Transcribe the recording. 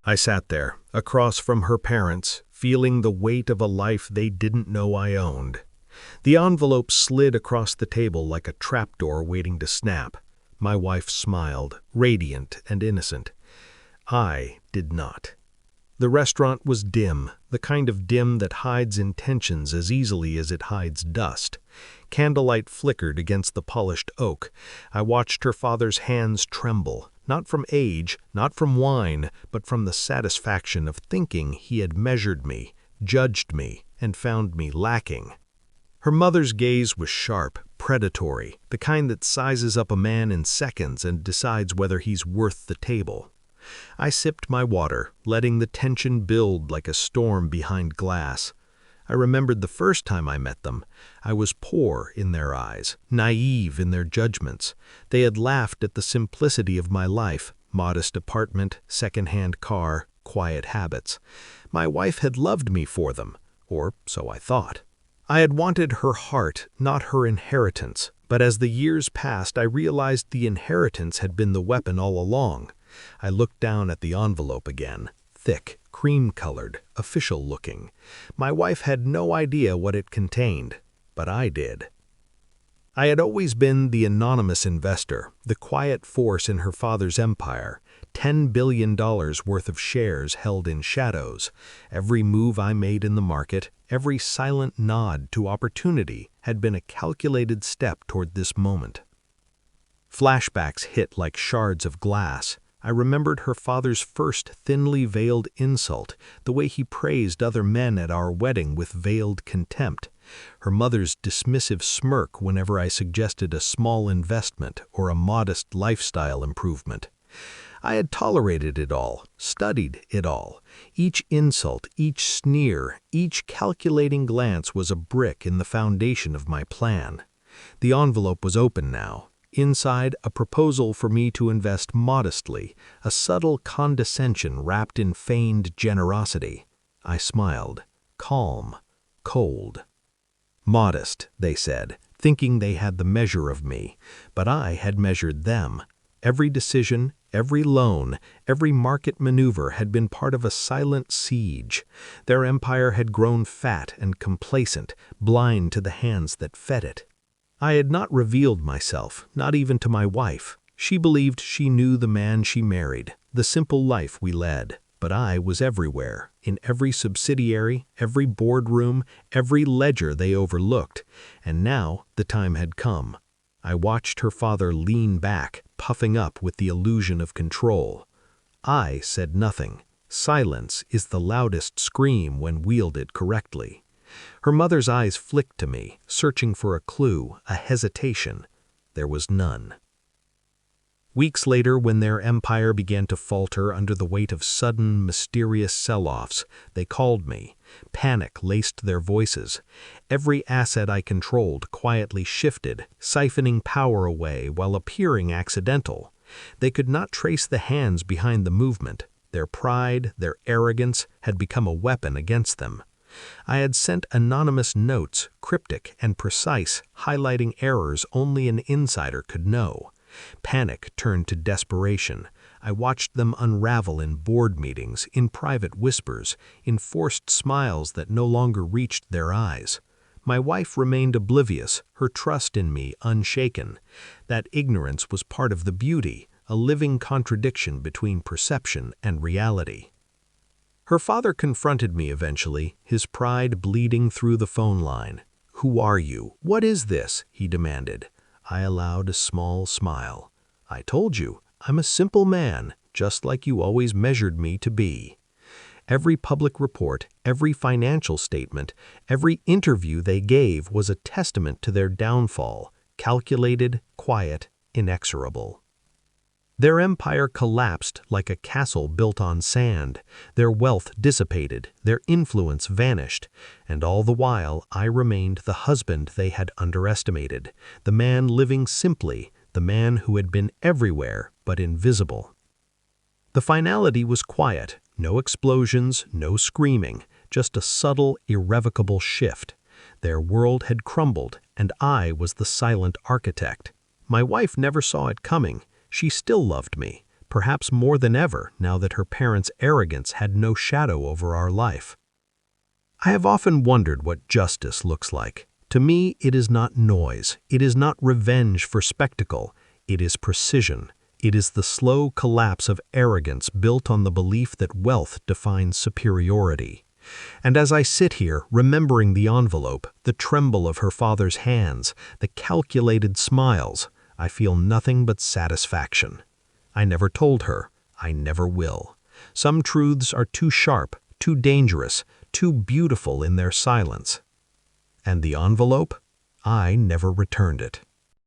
I sat there, across from her parents, feeling the weight of a life they didn't know I owned. The envelope slid across the table like a trapdoor waiting to snap. My wife smiled, radiant and innocent. I did not. The restaurant was dim, the kind of dim that hides intentions as easily as it hides dust. Candlelight flickered against the polished oak. I watched her father's hands tremble, not from age, not from wine, but from the satisfaction of thinking he had measured me, judged me, and found me lacking. Her mother's gaze was sharp, predatory, the kind that sizes up a man in seconds and decides whether he's worth the table. I sipped my water, letting the tension build like a storm behind glass. I remembered the first time I met them. I was poor in their eyes, naive in their judgments. They had laughed at the simplicity of my life, modest apartment, second-hand car, quiet habits. My wife had loved me for them, or so I thought. I had wanted her heart, not her inheritance, but as the years passed I realized the inheritance had been the weapon all along. I looked down at the envelope again, thick, cream-colored, official-looking. My wife had no idea what it contained, but I did. I had always been the anonymous investor, the quiet force in her father's empire, $10 billion worth of shares held in shadows. Every move I made in the market, every silent nod to opportunity had been a calculated step toward this moment. Flashbacks hit like shards of glass. I remembered her father's first thinly veiled insult, the way he praised other men at our wedding with veiled contempt, her mother's dismissive smirk whenever I suggested a small investment or a modest lifestyle improvement. I had tolerated it all, studied it all. Each insult, each sneer, each calculating glance was a brick in the foundation of my plan. The envelope was open now. Inside, a proposal for me to invest modestly, a subtle condescension wrapped in feigned generosity. I smiled, calm, cold. Modest, they said, thinking they had the measure of me, but I had measured them. Every decision, every loan, every market maneuver had been part of a silent siege. Their empire had grown fat and complacent, blind to the hands that fed it. I had not revealed myself, not even to my wife. She believed she knew the man she married, the simple life we led. But I was everywhere, in every subsidiary, every boardroom, every ledger they overlooked. And now the time had come. I watched her father lean back, puffing up with the illusion of control. I said nothing. Silence is the loudest scream when wielded correctly. Her mother's eyes flicked to me, searching for a clue, a hesitation. There was none. Weeks later, when their empire began to falter under the weight of sudden, mysterious sell-offs, they called me. Panic laced their voices. Every asset I controlled quietly shifted, siphoning power away while appearing accidental. They could not trace the hands behind the movement. Their pride, their arrogance, had become a weapon against them. I had sent anonymous notes, cryptic and precise, highlighting errors only an insider could know. Panic turned to desperation. I watched them unravel in board meetings, in private whispers, in forced smiles that no longer reached their eyes. My wife remained oblivious, her trust in me unshaken. That ignorance was part of the beauty, a living contradiction between perception and reality. Her father confronted me eventually, his pride bleeding through the phone line. "Who are you? What is this?" he demanded. I allowed a small smile. "I told you, I'm a simple man, just like you always measured me to be." Every public report, every financial statement, every interview they gave was a testament to their downfall, calculated, quiet, inexorable. Their empire collapsed like a castle built on sand. Their wealth dissipated, their influence vanished, and all the while I remained the husband they had underestimated, the man living simply, the man who had been everywhere but invisible. The finality was quiet, no explosions, no screaming, just a subtle, irrevocable shift. Their world had crumbled, and I was the silent architect. My wife never saw it coming. She still loved me, perhaps more than ever now that her parents' arrogance had no shadow over our life. I have often wondered what justice looks like. To me, it is not noise. It is not revenge for spectacle. It is precision. It is the slow collapse of arrogance built on the belief that wealth defines superiority. And as I sit here, remembering the envelope, the tremble of her father's hands, the calculated smiles, I feel nothing but satisfaction. I never told her. I never will. Some truths are too sharp, too dangerous, too beautiful in their silence. And the envelope? I never returned it.